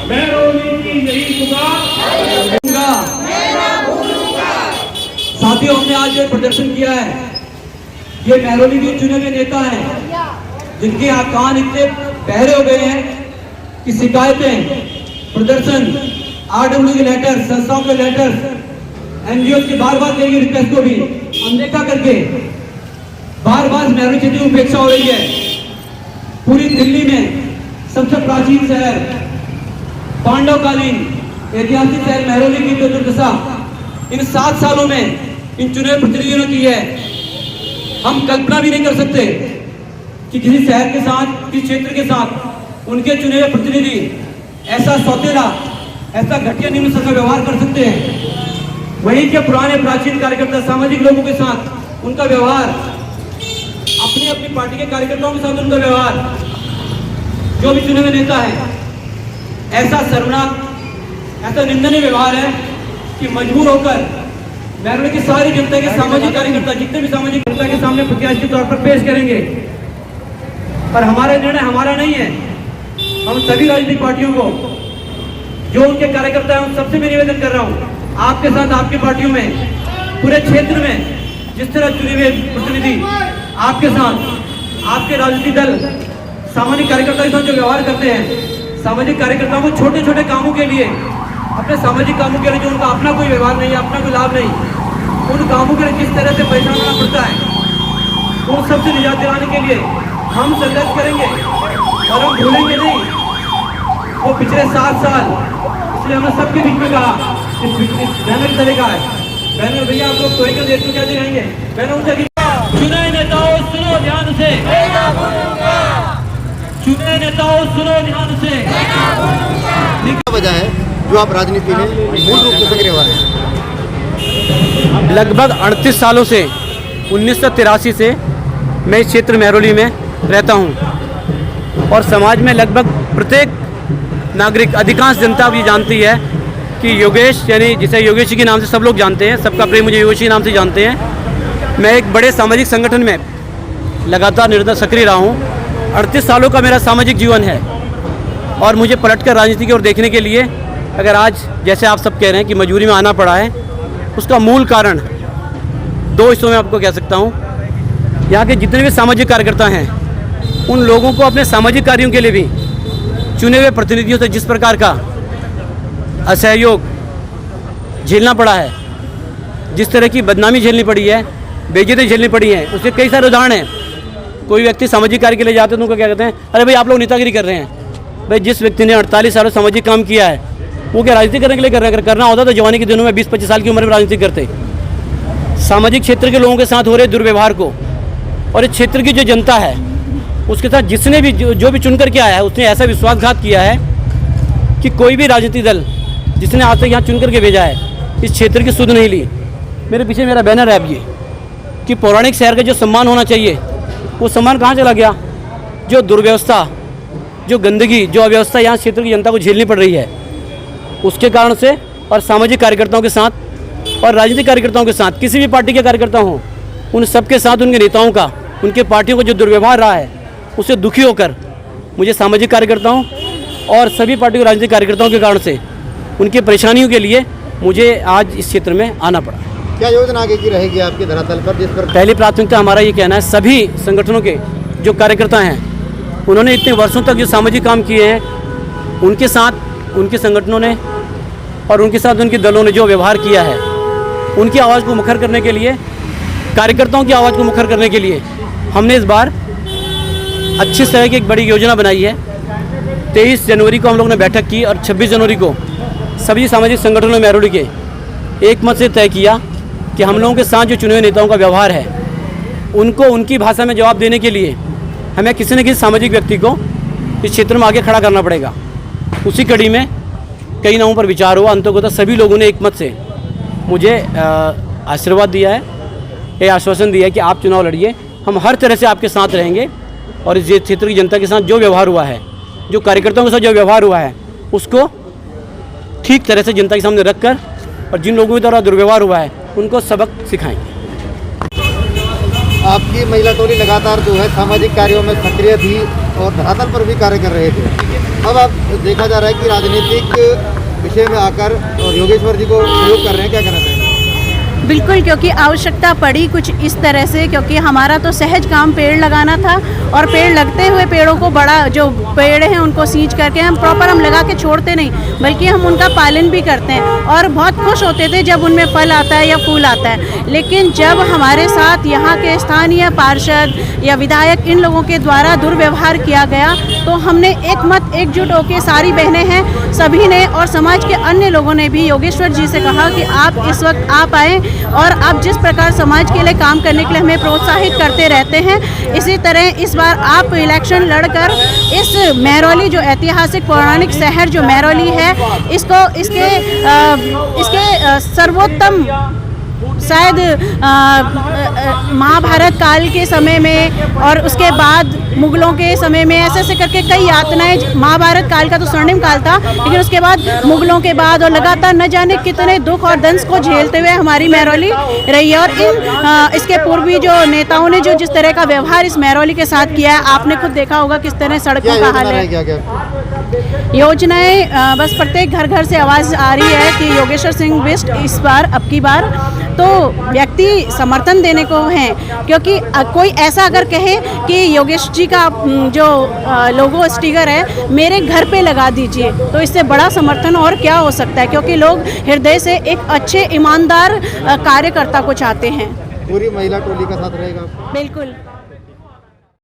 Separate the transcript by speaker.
Speaker 1: महरौली की यही पुकार।
Speaker 2: साथियों, हमने आज जो प्रदर्शन किया है, ये महरौली के चुने हुए नेता हैं जिनके यहाँ कान इतने बहरे हो गए हैं कि शिकायतें, प्रदर्शन, RW के लेटर, संस्थाओं के लेटर, NGO की बार बार देगी रिक्वेस्ट को भी अनदेखा करके बार बार महरौली क्षेत्र की उपेक्षा हो रही है। पूरी दिल्ली में सबसे प्राचीन शहर, पांडवकालीन ऐतिहासिक शहर महरौली की जो दुर्दशा इन 7 सालों में इन चुने हुए प्रतिनिधियों ने की है, हम कल्पना भी नहीं कर सकते कि किसी शहर के साथ, किसी क्षेत्र के साथ उनके चुने हुए प्रतिनिधि ऐसा सौतेला, ऐसा घटिया निम्न स्तर का व्यवहार कर सकते हैं। वहीं के पुराने प्राचीन कार्यकर्ता, सामाजिक लोगों के साथ उनका व्यवहार, अपनी अपनी पार्टी के कार्यकर्ताओं के साथ उनका व्यवहार, जो भी चुने हुए नेता है, ऐसा शर्मनाक, ऐसा निंदनीय व्यवहार है कि मजबूर होकर महरौली की सारी जनता के सामाजिक कार्यकर्ता, जितने भी सामाजिक जनता के सामने प्रत्याशी के तौर पर पेश करेंगे। पर हमारा निर्णय हमारा नहीं है, हम सभी राजनीतिक पार्टियों को, जो उनके कार्यकर्ता हैं, उन सबसे मैं निवेदन कर रहा हूं, आपके साथ, आपकी पार्टियों में, पूरे क्षेत्र में जिस तरह चुने हुए प्रतिनिधि आपके साथ, आपके राजनीतिक दल सामाजिक कार्यकर्ताओं के साथ जो व्यवहार करते हैं, सामाजिक कार्यकर्ताओं को छोटे छोटे कामों के लिए, अपने सामाजिक कामों के लिए जो उनका अपना कोई व्यवहार नहीं है, अपना कोई लाभ नहीं, उन कामों के लिए किस तरह से परेशान होना पड़ता है, उन सबसे निजात दिलाने के लिए हम संघर्ष करेंगे और हम भूलेंगे नहीं वो पिछले 7 साल। इसलिए हमने सबके बीच में कहा, इस बैनर की तरह का है, बैनर भैया आप लोग कोई कर देख तो क्या दिखाएंगे, बैनर उनसे चुने नेताओं सुनो ध्यान से, चुने नेताओं सुनो ध्यान से।
Speaker 3: क्या वजह है जो आप राजनीति में मूल रूप से सक्रिय हो रहे हैं?
Speaker 4: लगभग 38 सालों से, 1983 से मैं इस क्षेत्र महरौली में रहता हूं और समाज में लगभग प्रत्येक नागरिक, अधिकांश जनता अब ये जानती है कि योगेश, यानी जिसे योगेश जी के नाम से सब लोग जानते हैं, सबका प्रेम मुझे योगेश जी के नाम से जानते हैं। मैं एक बड़े सामाजिक संगठन में लगातार निरंतर सक्रिय रहा हूँ। 38 सालों का मेरा सामाजिक जीवन है और मुझे पलटकर राजनीति की ओर देखने के लिए अगर आज, जैसे आप सब कह रहे हैं कि मजबूरी में आना पड़ा है, उसका मूल कारण 2 हिस्सों में आपको कह सकता हूँ। यहाँ के जितने भी सामाजिक कार्यकर्ता हैं, उन लोगों को अपने सामाजिक कार्यों के लिए भी चुने हुए प्रतिनिधियों से जिस प्रकार का असहयोग झेलना पड़ा है, जिस तरह की बदनामी झेलनी पड़ी है, बेइज्जती झेलनी पड़ी है, उसके कई सारे उदाहरण हैं। कोई व्यक्ति सामाजिक कार्य के लिए जाते हैं तो उनको क्या कहते हैं, अरे भाई आप लोग नेतागिरी कर रहे हैं। भाई जिस व्यक्ति ने 48 सालों सामाजिक काम किया है वो क्या राजनीति करने के लिए कर रहे हैं? अगर करना होता तो जवानी के दिनों में 20-25 साल की उम्र में राजनीति करते। सामाजिक क्षेत्र के लोगों के साथ हो रहे दुर्व्यवहार को और इस क्षेत्र की जो जनता है उसके साथ जिसने भी जो भी चुन करके आया है, उसने ऐसा विश्वासघात किया है कि कोई भी राजनीतिक दल जिसने आज तक यहाँ चुन करके भेजा है, इस क्षेत्र की सुध नहीं ली। मेरे पीछे मेरा बैनर है अब ये कि पौराणिक शहर का जो सम्मान होना चाहिए वो सम्मान कहाँ चला गया? जो दुर्व्यवस्था, जो गंदगी, जो अव्यवस्था यहाँ क्षेत्र की जनता को झेलनी पड़ रही है, उसके कारण से, और सामाजिक कार्यकर्ताओं के साथ और राजनीतिक कार्यकर्ताओं के साथ, किसी भी पार्टी के कार्यकर्ता हों, उन सबके साथ उनके नेताओं का, उनके पार्टियों का जो दुर्व्यवहार रहा है, उससे दुखी होकर मुझे सामाजिक कार्यकर्ताओं और सभी पार्टी के राजनीतिक कार्यकर्ताओं के कारण से उनकी परेशानियों के लिए मुझे आज इस क्षेत्र में आना पड़ा।
Speaker 3: क्या योजना आगे की रहेगी आपके धरातल पर, जिस पर?
Speaker 4: पहली प्राथमिकता हमारा ये कहना है, सभी संगठनों के जो कार्यकर्ता हैं, उन्होंने इतने वर्षों तक जो सामाजिक काम किए हैं, उनके साथ उनके संगठनों ने और उनके साथ उनके दलों ने जो व्यवहार किया है, उनकी आवाज़ को मुखर करने के लिए, कार्यकर्ताओं की आवाज़ को मुखर करने के लिए हमने इस बार अच्छी तरह की एक बड़ी योजना बनाई है। 23 जनवरी को हम लोगों ने बैठक की और 26 जनवरी को सभी सामाजिक संगठनों में महरौली के एक मत से तय किया कि हम लोगों के साथ जो चुने हुए नेताओं का व्यवहार है, उनको उनकी भाषा में जवाब देने के लिए हमें किसी न किसी सामाजिक व्यक्ति को इस क्षेत्र में आगे खड़ा करना पड़ेगा। उसी कड़ी में कई नामों पर विचार हुआ। अंततः सभी लोगों ने एक मत से मुझे आशीर्वाद दिया है, ये आश्वासन दिया है कि आप चुनाव लड़िए, हम हर तरह से आपके साथ रहेंगे और इस क्षेत्र की जनता के साथ जो व्यवहार हुआ है, जो कार्यकर्ताओं के साथ जो व्यवहार हुआ है, उसको ठीक तरह से जनता के सामने रखकर और जिन लोगों के द्वारा दुर्व्यवहार हुआ है उनको सबक सिखाएंगे।
Speaker 3: आपकी महिला टोली लगातार जो है सामाजिक कार्यों में सक्रिय थी और धरातल पर भी कार्य कर रहे थे। अब देखा जा रहा है कि राजनीतिक विषय में आकर और योगेश्वर जी को प्रयोग कर रहे हैं, क्या कहना चाहेंगे?
Speaker 5: बिल्कुल, क्योंकि आवश्यकता पड़ी कुछ इस तरह से, क्योंकि हमारा तो सहज काम पेड़ लगाना था और पेड़ लगते हुए पेड़ों को बड़ा जो पेड़ हैं उनको सींच करके हम प्रॉपर हम लगा के छोड़ते नहीं, बल्कि हम उनका पालन भी करते हैं और बहुत खुश होते थे जब उनमें फल आता है या फूल आता है। लेकिन जब हमारे साथ यहाँ के स्थानीय पार्षद या विधायक इन लोगों के द्वारा दुर्व्यवहार किया गया तो हमने एक मत एकजुट होकर सारी बहनें हैं सभी ने और समाज के अन्य लोगों ने भी योगेश्वर जी से कहा कि आप इस वक्त आप आए और आप जिस प्रकार समाज के लिए काम करने के लिए हमें प्रोत्साहित करते रहते हैं, इसी तरह इस बार आप इलेक्शन लड़कर इस महरौली जो ऐतिहासिक पौराणिक शहर जो महरौली है इसको इसके सर्वोत्तम शायद महाभारत काल के समय में और उसके बाद मुगलों के समय में ऐसे करके कई यातनाएं, महाभारत काल का तो स्वर्णिम काल था लेकिन उसके बाद मुगलों के बाद और लगातार न जाने कितने दुख और दंश को झेलते हुए हमारी महरौली रही है। और इसके पूर्वी जो नेताओं ने जो जिस तरह का व्यवहार इस महरौली के साथ किया है, आपने खुद देखा होगा किस तरह सड़कों का हाल है। योजनाएं बस प्रत्येक घर घर से आवाज़ आ रही है कि योगेश्वर सिंह बिष्ट इस बार अब की बार तो व्यक्ति समर्थन देने को हैं, क्योंकि कोई ऐसा अगर कहे कि योगेश जी का जो लोगो स्टिकर है मेरे घर पे लगा दीजिए तो इससे बड़ा समर्थन और क्या हो सकता है, क्योंकि लोग हृदय से एक अच्छे ईमानदार कार्यकर्ता को चाहते हैं।
Speaker 3: पूरी महिला टोली का साथ रहेगा?
Speaker 5: बिल्कुल।